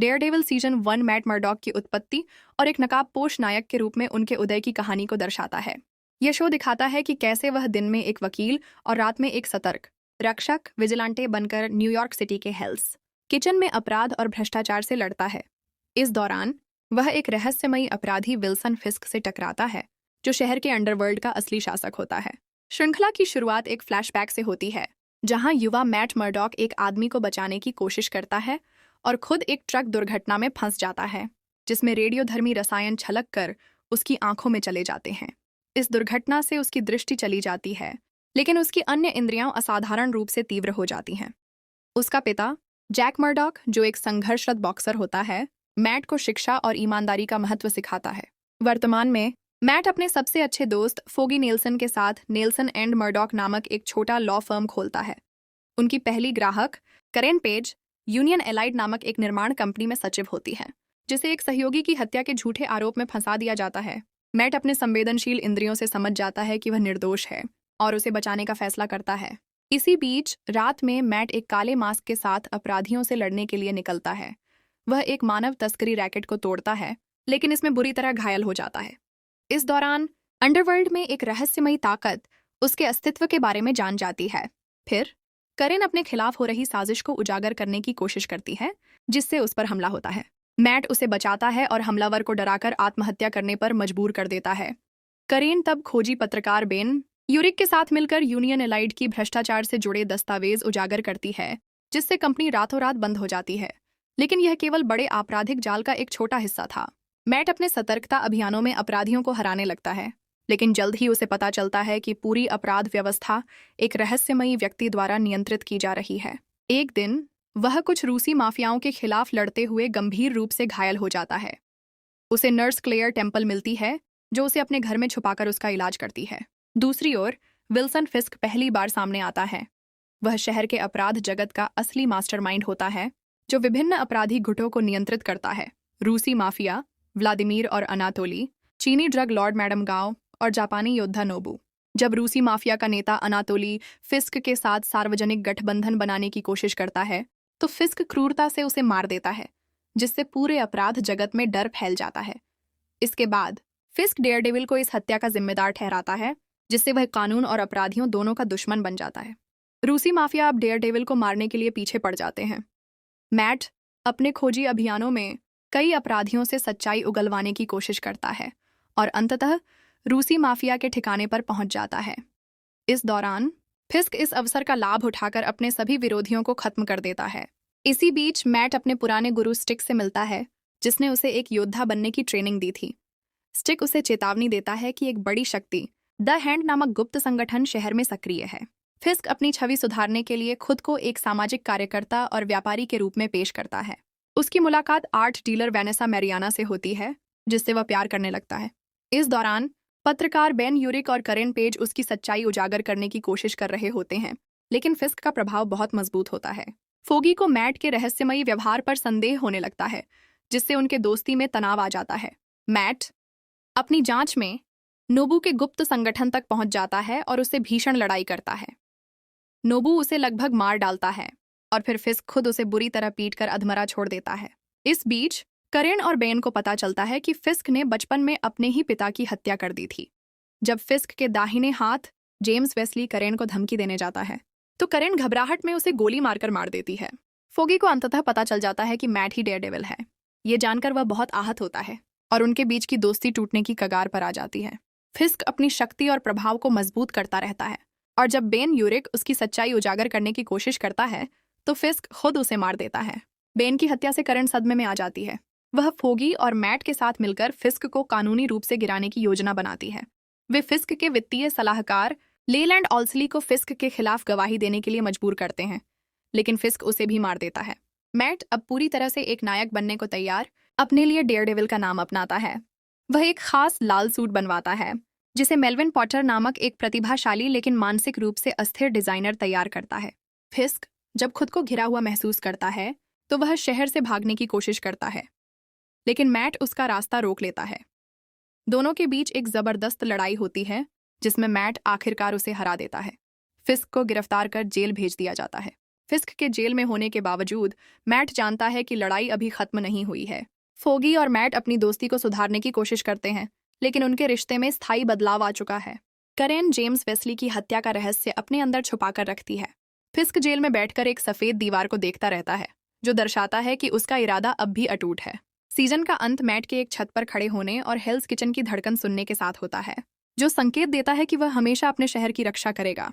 Daredevil season 1 Matt Murdock की उत्पत्ति और एक नकाबपोश नायक के रूप में उनके उदय की कहानी को दर्शाता है। यह शो दिखाता है कि कैसे वह दिन में एक वकील और रात में एक सतर्क रक्षक विजिलेंटे बनकर न्यूयॉर्क सिटी के हेल्स किचन में अपराध और भ्रष्टाचार से लड़ता है। इस दौरान वह एक रहस्यमयी अपराधी विल्सन फिस्क से टकराता है, जो शहर के अंडरवर्ल्ड का असली शासक होता है। श्रृंखला की शुरुआत एक फ्लैशबैक से होती है, जहां युवा मैट मर्डॉक एक आदमी को बचाने की कोशिश करता है और खुद एक ट्रक दुर्घटना में फंस जाता है, जिसमें रेडियोधर्मी रसायन छलक कर उसकी आंखों में चले जाते हैं। इस दुर्घटना से उसकी दृष्टि चली जाती है, लेकिन उसकी अन्य इंद्रियां असाधारण रूप से तीव्र हो जाती हैं। उसका पिता जैक मर्डॉक, जो एक संघर्षरत बॉक्सर होता है, मैट को शिक्षा और ईमानदारी का महत्व सिखाता है। वर्तमान में मैट अपने सबसे अच्छे दोस्त फोगी नेल्सन के साथ नेल्सन एंड मर्डॉक नामक एक छोटा लॉ फर्म खोलता है। उनकी पहली ग्राहक करेन पेज यूनियन एलाइड नामक एक निर्माण कंपनी में सचिव होती है, जिसे एक सहयोगी की हत्या के झूठे आरोप में फंसा दिया जाता है। मैट अपने संवेदनशील इंद्रियों से समझ जाता है कि वह निर्दोष है और उसे बचाने का फैसला करता है। इसी बीच रात में मैट एक काले मास्क के साथ अपराधियों से लड़ने के लिए निकलता है। वह एक मानव तस्करी रैकेट को तोड़ता है, लेकिन इसमें बुरी तरह घायल हो जाता है। इस दौरान अंडरवर्ल्ड में एक रहस्यमयी ताकत उसके अस्तित्व के बारे में जान जाती है। फिर करेन अपने खिलाफ हो रही साजिश को उजागर करने की कोशिश करती है, जिससे उस पर हमला होता है। मैट उसे बचाता है और हमलावर को डराकर आत्महत्या करने पर मजबूर कर देता है। करेन तब खोजी पत्रकार बेन यूरिक के साथ मिलकर यूनियन एलाइड की भ्रष्टाचार से जुड़े दस्तावेज उजागर करती है, जिससे कंपनी रातों रात बंद हो जाती है। लेकिन यह केवल बड़े आपराधिक जाल का एक छोटा हिस्सा था। मैट अपने सतर्कता अभियानों में अपराधियों को हराने लगता है, लेकिन जल्द ही उसे पता चलता है कि पूरी अपराध व्यवस्था एक रहस्यमयी व्यक्ति द्वारा नियंत्रित की जा रही है। एक दिन वह कुछ रूसी माफियाओं के खिलाफ लड़ते हुए गंभीर रूप से घायल हो जाता है। उसे नर्स क्लेयर टेम्पल मिलती है, जो उसे अपने घर में छुपाकर उसका इलाज करती है। दूसरी ओर विल्सन फिस्क पहली बार सामने आता है। वह शहर के अपराध जगत का असली मास्टरमाइंड होता है, जो विभिन्न अपराधी गुटों को नियंत्रित करता है। रूसी माफिया व्लादिमीर और अनातोली, चीनी ड्रग लॉर्ड मैडम गांव और जापानी योद्धा नोबू। जब रूसी माफिया का नेता अनातोली फिस्क के साथ सार्वजनिक गठबंधन बनाने की कोशिश करता है, तो फिस्क क्रूरता से उसे मार देता है, जिससे पूरे अपराध जगत में डर फैल जाता है। इसके बाद फिस्क डेयरडेविल को इस हत्या का जिम्मेदार ठहराता है, जिससे वह कानून और अपराधियों दोनों का दुश्मन बन जाता है। रूसी माफिया अब डेयरडेविल को मारने के लिए पीछे पड़ जाते हैं। मैट अपने खोजी अभियानों में कई अपराधियों से सच्चाई उगलवाने की कोशिश करता है और अंततः रूसी माफिया के ठिकाने पर पहुंच जाता है। इस दौरान फिस्क इस अवसर का लाभ उठाकर अपने सभी विरोधियों को खत्म कर देता है। इसी बीच मैट अपने पुराने गुरु स्टिक से मिलता है, जिसने उसे एक योद्धा बनने की ट्रेनिंग दी थी। स्टिक उसे चेतावनी देता है कि एक बड़ी शक्ति द हैंड नामक गुप्त संगठन शहर में सक्रिय है। फिस्क अपनी छवि सुधारने के लिए खुद को एक सामाजिक कार्यकर्ता और व्यापारी के रूप में पेश करता है। उसकी मुलाकात आर्ट डीलर वेनेसा मैरियाना से होती है, जिससे वह प्यार करने लगता है। इस दौरान पत्रकार बेन यूरिक और करेन पेज उसकी सच्चाई उजागर करने की कोशिश कर रहे होते हैं, लेकिन फिस्क का प्रभाव बहुत मजबूत होता है। फोगी को मैट के रहस्यमयी व्यवहार पर संदेह होने लगता है, जिससे उनके दोस्ती में तनाव आ जाता है। मैट अपनी जांच में नोबू के गुप्त संगठन तक पहुंच जाता है और उससे भीषण लड़ाई करता है। नोबू उसे लगभग मार डालता है और फिर फिस्क खुद उसे बुरी तरह पीटकर अधमरा छोड़ देता है। इस बीच करेन और बेन को पता चलता है कि फिस्क ने बचपन में अपने ही पिता की हत्या कर दी थी। जब फिस्क के दाहिने हाथ जेम्स वेस्ली करेन को धमकी देने जाता है, तो करेन घबराहट में उसे गोली मारकर मार देती है। फोगी को अंततः पता चल जाता है कि मैट ही डेयरडेविल है। ये जानकर वह बहुत आहत होता है और उनके बीच की दोस्ती टूटने की कगार पर आ जाती है। फिस्क अपनी शक्ति और प्रभाव को मजबूत करता रहता है, और जब बेन यूरिक उसकी सच्चाई उजागर करने की कोशिश करता है, तो फिस्क खुद उसे मार देता है। बेन की हत्या से करेन सदमे में आ जाती है। वह फोगी और मैट के साथ मिलकर फिस्क को कानूनी रूप से गिराने की योजना बनाती है। वे फिस्क के वित्तीय सलाहकार लेलैंड ऑल्सली को फिस्क के खिलाफ गवाही देने के लिए मजबूर करते हैं, लेकिन फिस्क उसे भी मार देता है। मैट अब पूरी तरह से एक नायक बनने को तैयार अपने लिए डेयरडेविल का नाम अपनाता है। वह एक खास लाल सूट बनवाता है, जिसे मेल्विन पॉटर नामक एक प्रतिभाशाली लेकिन मानसिक रूप से अस्थिर डिजाइनर तैयार करता है। फिस्क जब खुद को घिरा हुआ महसूस करता है, तो वह शहर से भागने की कोशिश करता है, लेकिन मैट उसका रास्ता रोक लेता है। दोनों के बीच एक जबरदस्त लड़ाई होती है, जिसमें मैट आखिरकार उसे हरा देता है। फिस्क को गिरफ्तार कर जेल भेज दिया जाता है। फिस्क के जेल में होने के बावजूद मैट जानता है कि लड़ाई अभी खत्म नहीं हुई है। फोगी और मैट अपनी दोस्ती को सुधारने की कोशिश करते हैं, लेकिन उनके रिश्ते में स्थायी बदलाव आ चुका है। करेन जेम्स वेस्ली की हत्या का रहस्य अपने अंदर छुपाकर रखती है। फिस्क जेल में बैठकर एक सफेद दीवार को देखता रहता है, जो दर्शाता है कि उसका इरादा अब भी अटूट है। सीजन का अंत मैट के एक छत पर खड़े होने और हेल्स किचन की धड़कन सुनने के साथ होता है, जो संकेत देता है कि वह हमेशा अपने शहर की रक्षा करेगा।